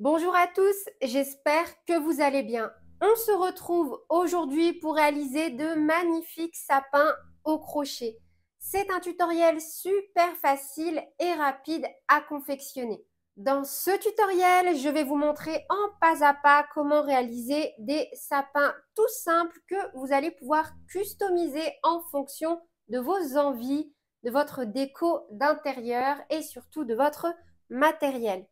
Bonjour à tous, j'espère que vous allez bien. On se retrouve aujourd'hui pour réaliser de magnifiques sapins au crochet. C'est un tutoriel super facile et rapide à confectionner. Dans ce tutoriel, je vais vous montrer en pas à pas comment réaliser des sapins tout simples que vous allez pouvoir customiser en fonction de vos envies, de votre déco d'intérieur et surtout de votre matériel.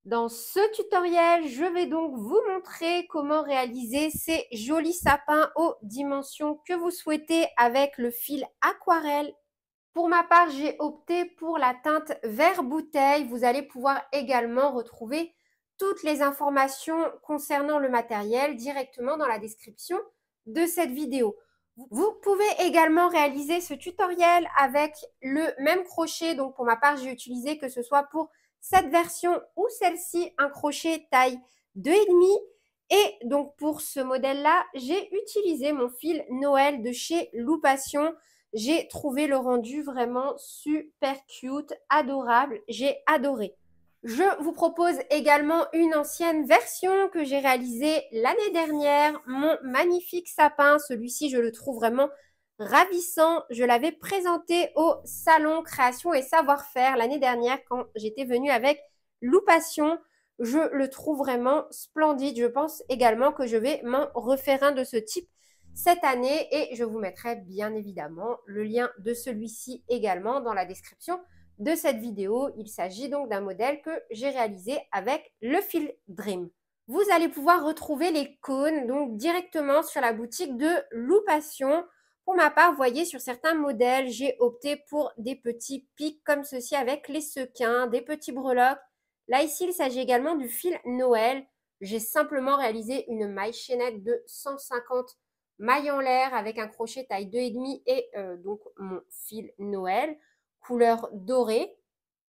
Dans ce tutoriel, je vais donc vous montrer comment réaliser ces jolis sapins aux dimensions que vous souhaitez avec le fil aquarelle. Pour ma part, j'ai opté pour la teinte vert bouteille. Vous allez pouvoir également retrouver toutes les informations concernant le matériel directement dans la description de cette vidéo. Vous pouvez également réaliser ce tutoriel avec le même crochet. Donc pour ma part, j'ai utilisé, que ce soit pour cette version ou celle-ci, un crochet taille 2,5. Et donc pour ce modèle-là, j'ai utilisé mon fil Noël de chez Loupation. J'ai trouvé le rendu vraiment super cute, adorable. J'ai adoré. Je vous propose également une ancienne version que j'ai réalisée l'année dernière. Mon magnifique sapin, celui-ci, je le trouve vraiment ravissant. Je l'avais présenté au salon Création et Savoir-faire l'année dernière quand j'étais venue avec Loupation. Je le trouve vraiment splendide. Je pense également que je vais m'en refaire un de ce type cette année et je vous mettrai bien évidemment le lien de celui-ci également dans la description de cette vidéo. Il s'agit donc d'un modèle que j'ai réalisé avec le fil Dream. Vous allez pouvoir retrouver les cônes donc directement sur la boutique de Loupation. Pour ma part, vous voyez, sur certains modèles, j'ai opté pour des petits pics comme ceci avec les sequins, des petits breloques. Là, ici, il s'agit également du fil Noël. J'ai simplement réalisé une maille chaînette de 150 mailles en l'air avec un crochet taille 2,5 et donc mon fil Noël, couleur dorée.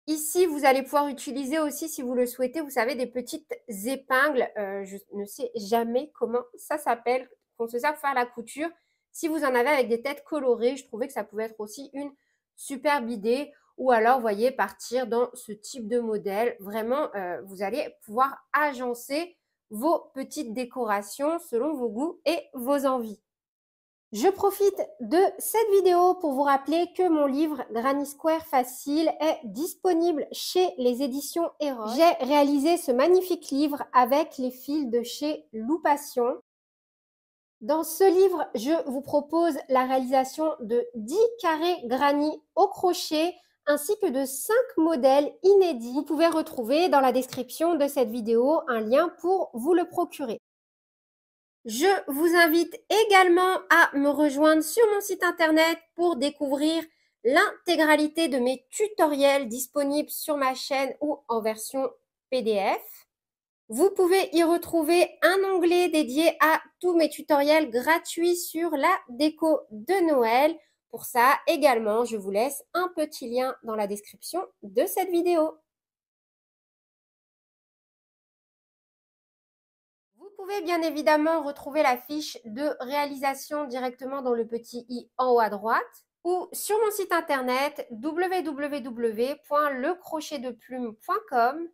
Ici, vous allez pouvoir utiliser aussi, si vous le souhaitez, vous savez, des petites épingles. Je ne sais jamais comment ça s'appelle, qu'on se sert pour faire la couture. Si vous en avez avec des têtes colorées, je trouvais que ça pouvait être aussi une superbe idée. Ou alors, vous voyez, partir dans ce type de modèle. Vraiment, vous allez pouvoir agencer vos petites décorations selon vos goûts et vos envies. Je profite de cette vidéo pour vous rappeler que mon livre Granny Square Facile est disponible chez les éditions Erol. J'ai réalisé ce magnifique livre avec les fils de chez Loupation. Dans ce livre, je vous propose la réalisation de 10 carrés granny au crochet ainsi que de 5 modèles inédits. Vous pouvez retrouver dans la description de cette vidéo un lien pour vous le procurer. Je vous invite également à me rejoindre sur mon site internet pour découvrir l'intégralité de mes tutoriels disponibles sur ma chaîne ou en version PDF. Vous pouvez y retrouver un onglet dédié à tous mes tutoriels gratuits sur la déco de Noël. Pour ça, également, je vous laisse un petit lien dans la description de cette vidéo. Vous pouvez bien évidemment retrouver la fiche de réalisation directement dans le petit i en haut à droite ou sur mon site internet www.lecrochetdeplume.com.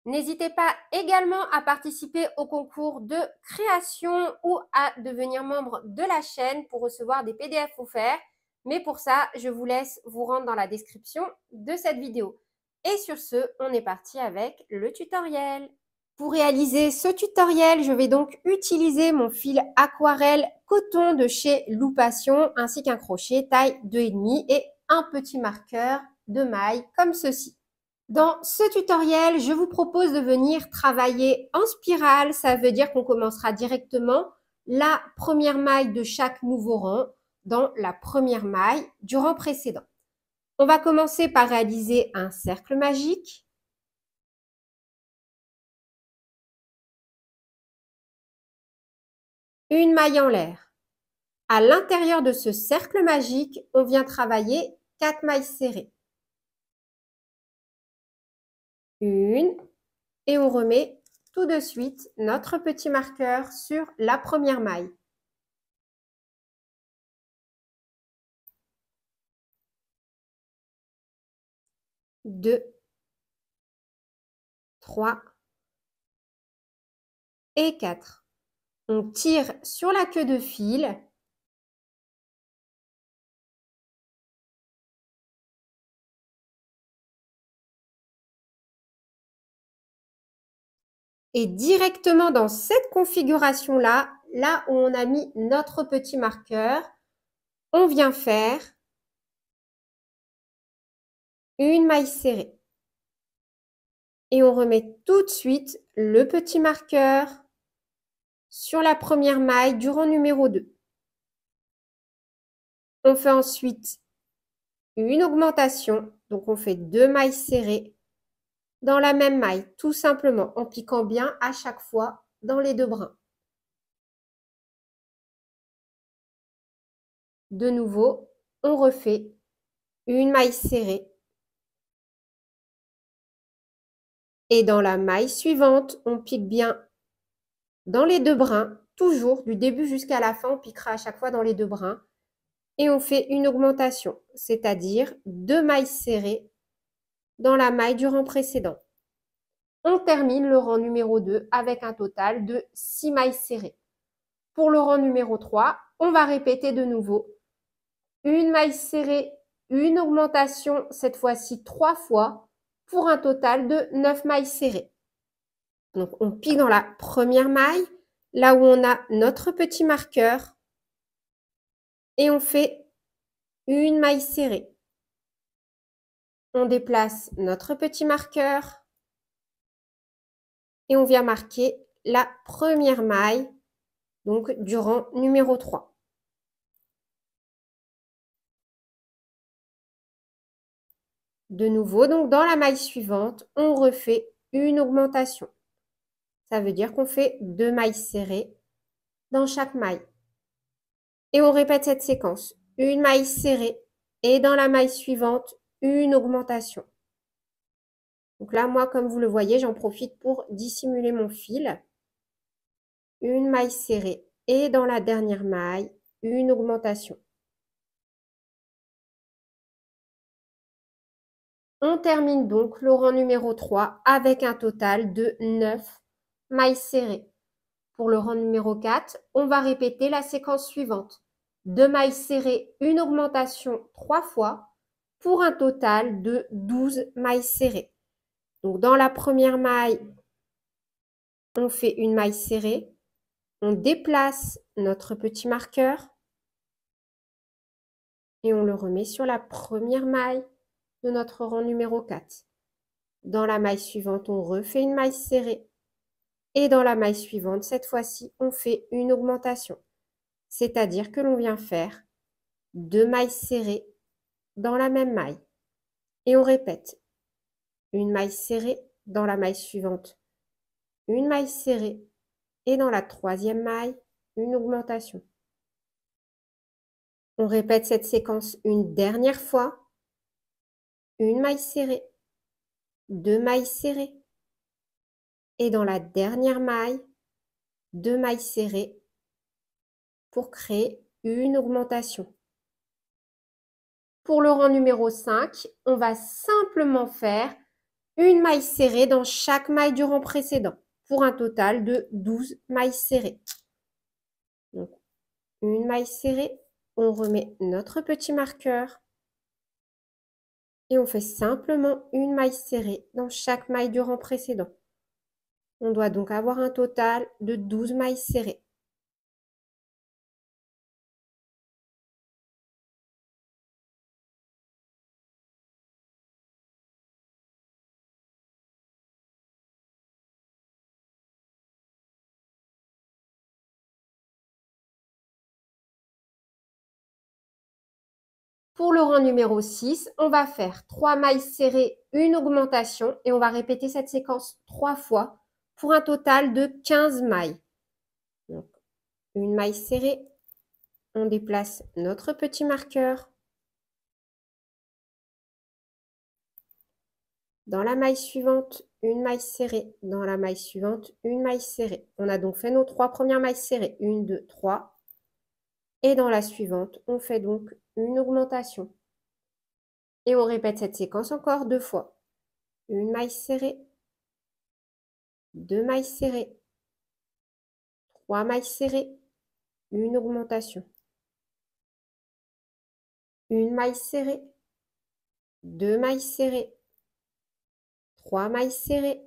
N'hésitez pas également à participer au concours de création ou à devenir membre de la chaîne pour recevoir des PDF offerts. Mais pour ça, je vous laisse vous rendre dans la description de cette vidéo. Et sur ce, on est parti avec le tutoriel. Pour réaliser ce tutoriel, je vais donc utiliser mon fil aquarelle coton de chez Loupation ainsi qu'un crochet taille 2,5 et un petit marqueur de maille comme ceci. Dans ce tutoriel, je vous propose de venir travailler en spirale. Ça veut dire qu'on commencera directement la première maille de chaque nouveau rang dans la première maille du rang précédent. On va commencer par réaliser un cercle magique. Une maille en l'air. À l'intérieur de ce cercle magique, on vient travailler 4 mailles serrées. Une, et on remet tout de suite notre petit marqueur sur la première maille. 2, 3, et 4. On tire sur la queue de fil. Et directement dans cette configuration-là, là où on a mis notre petit marqueur, on vient faire une maille serrée. Et on remet tout de suite le petit marqueur sur la première maille du rang numéro 2. On fait ensuite une augmentation, donc on fait 2 mailles serrées dans la même maille, tout simplement en piquant bien à chaque fois dans les 2 brins. De nouveau, on refait une maille serrée. Et dans la maille suivante, on pique bien dans les 2 brins, toujours du début jusqu'à la fin, on piquera à chaque fois dans les 2 brins. Et on fait une augmentation, c'est-à-dire 2 mailles serrées dans la maille du rang précédent. On termine le rang numéro 2 avec un total de 6 mailles serrées. Pour le rang numéro 3, on va répéter de nouveau une maille serrée, une augmentation, cette fois-ci 3 fois, pour un total de 9 mailles serrées. Donc on pique dans la première maille, là où on a notre petit marqueur, et on fait une maille serrée. On déplace notre petit marqueur et on vient marquer la première maille, donc du rang numéro 3. De nouveau, donc dans la maille suivante, on refait une augmentation. Ça veut dire qu'on fait 2 mailles serrées dans chaque maille. Et on répète cette séquence. Une maille serrée et dans la maille suivante, une augmentation. Donc là, moi, comme vous le voyez, j'en profite pour dissimuler mon fil. Une maille serrée et dans la dernière maille, une augmentation. On termine donc le rang numéro 3 avec un total de 9 mailles serrées. Pour le rang numéro 4, on va répéter la séquence suivante. 2 mailles serrées, une augmentation 3 fois pour un total de 12 mailles serrées. Donc dans la première maille, on fait une maille serrée. On déplace notre petit marqueur et on le remet sur la première maille de notre rang numéro 4. Dans la maille suivante, on refait une maille serrée. Et dans la maille suivante, cette fois-ci, on fait une augmentation. C'est-à-dire que l'on vient faire 2 mailles serrées dans la même maille. Et on répète. Une maille serrée dans la maille suivante. Une maille serrée. Et dans la troisième maille, une augmentation. On répète cette séquence une dernière fois. Une maille serrée. 2 mailles serrées. Et dans la dernière maille, 2 mailles serrées pour créer une augmentation. Pour le rang numéro 5, on va simplement faire une maille serrée dans chaque maille du rang précédent pour un total de 12 mailles serrées. Donc, une maille serrée, on remet notre petit marqueur et on fait simplement une maille serrée dans chaque maille du rang précédent. On doit donc avoir un total de 12 mailles serrées. Pour le rang numéro 6, on va faire 3 mailles serrées, une augmentation et on va répéter cette séquence 3 fois pour un total de 15 mailles. Donc, une maille serrée, on déplace notre petit marqueur. Dans la maille suivante, une maille serrée. Dans la maille suivante, une maille serrée. On a donc fait nos 3 premières mailles serrées. 1, 2, 3. Et dans la suivante, on fait donc une augmentation. Et on répète cette séquence encore 2 fois. Une maille serrée. 2 mailles serrées. 3 mailles serrées, une augmentation, une maille serrée, 2 mailles serrées, 3 mailles serrées,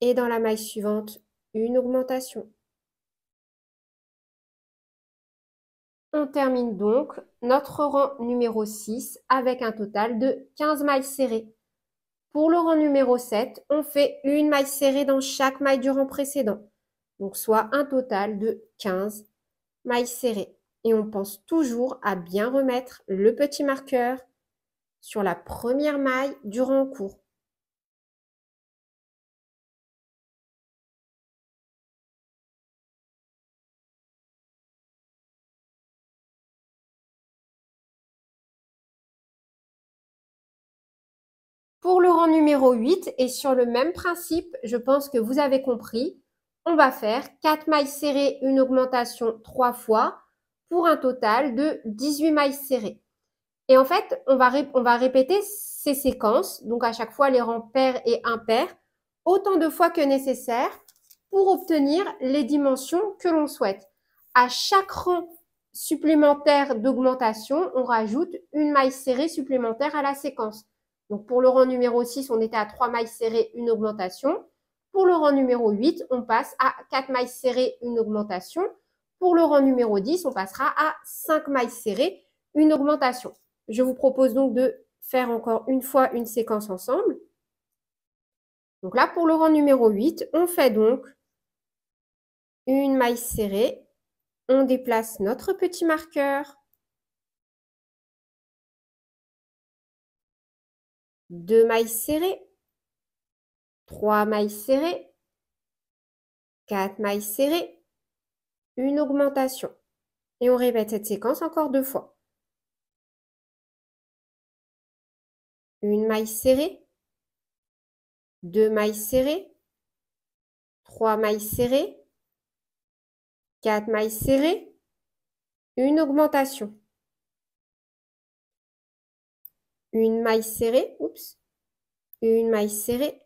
et dans la maille suivante, une augmentation. On termine donc notre rang numéro 6 avec un total de 15 mailles serrées. Pour le rang numéro 7, on fait une maille serrée dans chaque maille du rang précédent. Donc soit un total de 15 mailles serrées. Et on pense toujours à bien remettre le petit marqueur sur la première maille du rang en cours. Pour le rang numéro 8 et sur le même principe, je pense que vous avez compris, on va faire 4 mailles serrées, une augmentation 3 fois pour un total de 18 mailles serrées. Et en fait, on va répéter ces séquences, donc à chaque fois les rangs pairs et impairs, autant de fois que nécessaire pour obtenir les dimensions que l'on souhaite. À chaque rang supplémentaire d'augmentation, on rajoute une maille serrée supplémentaire à la séquence. Donc pour le rang numéro 6, on était à 3 mailles serrées, une augmentation. Pour le rang numéro 8, on passe à 4 mailles serrées, une augmentation. Pour le rang numéro 10, on passera à 5 mailles serrées, une augmentation. Je vous propose donc de faire encore une fois une séquence ensemble. Donc là, pour le rang numéro 8, on fait donc une maille serrée. On déplace notre petit marqueur. 2 mailles serrées. 3 mailles serrées. 4 mailles serrées. Une augmentation. Et on répète cette séquence encore 2 fois. Une maille serrée. 2 mailles serrées. 3 mailles serrées. 4 mailles serrées. Une augmentation. Une maille serrée, oups, une maille serrée,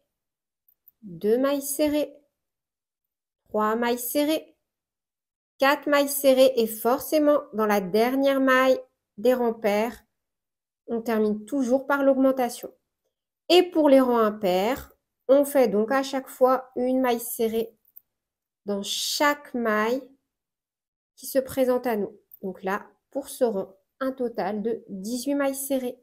2 mailles serrées, 3 mailles serrées, 4 mailles serrées et forcément dans la dernière maille des rangs pairs, on termine toujours par l'augmentation. Et pour les rangs impairs, on fait donc à chaque fois une maille serrée dans chaque maille qui se présente à nous. Donc là, pour ce rang, un total de 18 mailles serrées.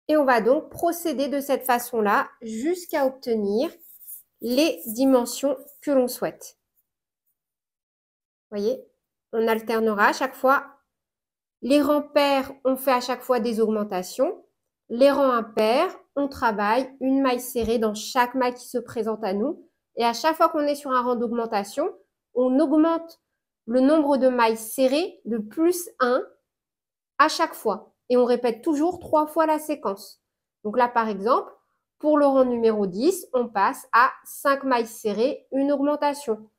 Et on va donc procéder de cette façon-là jusqu'à obtenir les dimensions que l'on souhaite. Vous voyez, on alternera à chaque fois. Les rangs pairs, on fait à chaque fois des augmentations. Les rangs impairs, on travaille une maille serrée dans chaque maille qui se présente à nous. Et à chaque fois qu'on est sur un rang d'augmentation, on augmente le nombre de mailles serrées de plus 1 à chaque fois. Et on répète toujours 3 fois la séquence. Donc là, par exemple, pour le rang numéro 10, on passe à 5 mailles serrées, une augmentation.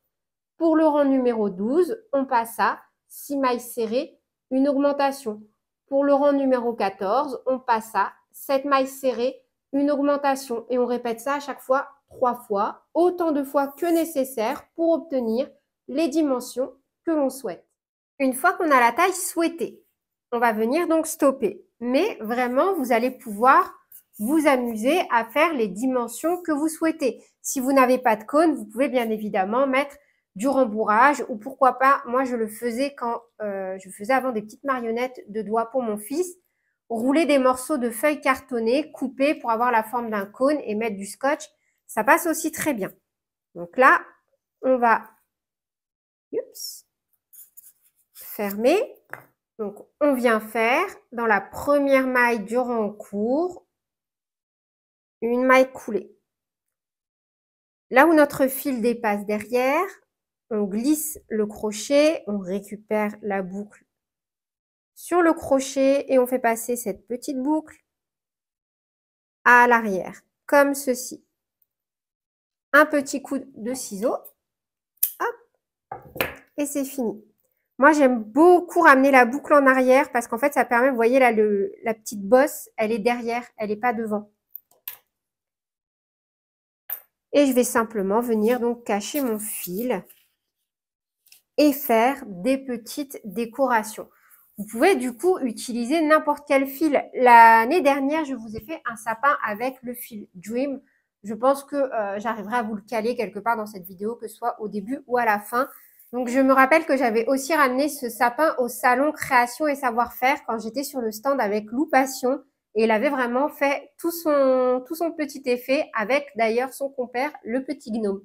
Pour le rang numéro 12, on passe à 6 mailles serrées, une augmentation. Pour le rang numéro 14, on passe à 7 mailles serrées, une augmentation. Et on répète ça à chaque fois 3 fois, autant de fois que nécessaire pour obtenir les dimensions que l'on souhaite. Une fois qu'on a la taille souhaitée, on va venir donc stopper. Mais vraiment, vous allez pouvoir vous amuser à faire les dimensions que vous souhaitez. Si vous n'avez pas de cône, vous pouvez bien évidemment mettre du rembourrage ou pourquoi pas, moi je le faisais quand je faisais avant des petites marionnettes de doigts pour mon fils, rouler des morceaux de feuilles cartonnées, couper pour avoir la forme d'un cône et mettre du scotch, ça passe aussi très bien. Donc là, on va fermer. Donc, on vient faire dans la première maille du rang en cours, une maille coulée. Là où notre fil dépasse derrière, on glisse le crochet, on récupère la boucle sur le crochet et on fait passer cette petite boucle à l'arrière, comme ceci. Un petit coup de ciseau, hop, et c'est fini. Moi, j'aime beaucoup ramener la boucle en arrière parce qu'en fait, ça permet, vous voyez là, la petite bosse, elle est derrière, elle n'est pas devant. Et je vais simplement venir donc cacher mon fil et faire des petites décorations. Vous pouvez du coup utiliser n'importe quel fil. L'année dernière, je vous ai fait un sapin avec le fil Dream. Je pense que j'arriverai à vous le caler quelque part dans cette vidéo, que ce soit au début ou à la fin. Donc je me rappelle que j'avais aussi ramené ce sapin au salon Création et Savoir-faire quand j'étais sur le stand avec Lou Passion. Et il avait vraiment fait tout son petit effet avec d'ailleurs son compère, le petit gnome.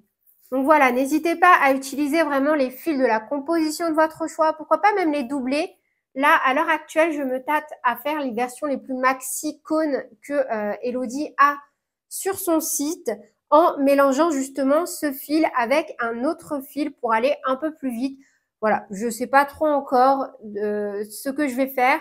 Donc voilà, n'hésitez pas à utiliser vraiment les fils de la composition de votre choix. Pourquoi pas même les doubler. Là, à l'heure actuelle, je me tâte à faire les versions les plus maxi cônes que Elodie a sur son site en mélangeant justement ce fil avec un autre fil pour aller un peu plus vite. Voilà, je ne sais pas trop encore ce que je vais faire.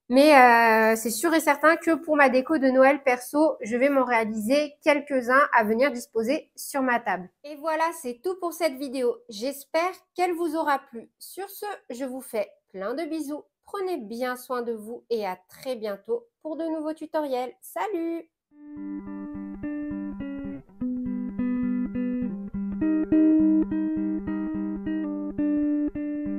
Mais c'est sûr et certain que pour ma déco de Noël perso, je vais m'en réaliser quelques-uns à venir disposer sur ma table. Et voilà, c'est tout pour cette vidéo. J'espère qu'elle vous aura plu. Sur ce, je vous fais plein de bisous. Prenez bien soin de vous et à très bientôt pour de nouveaux tutoriels. Salut!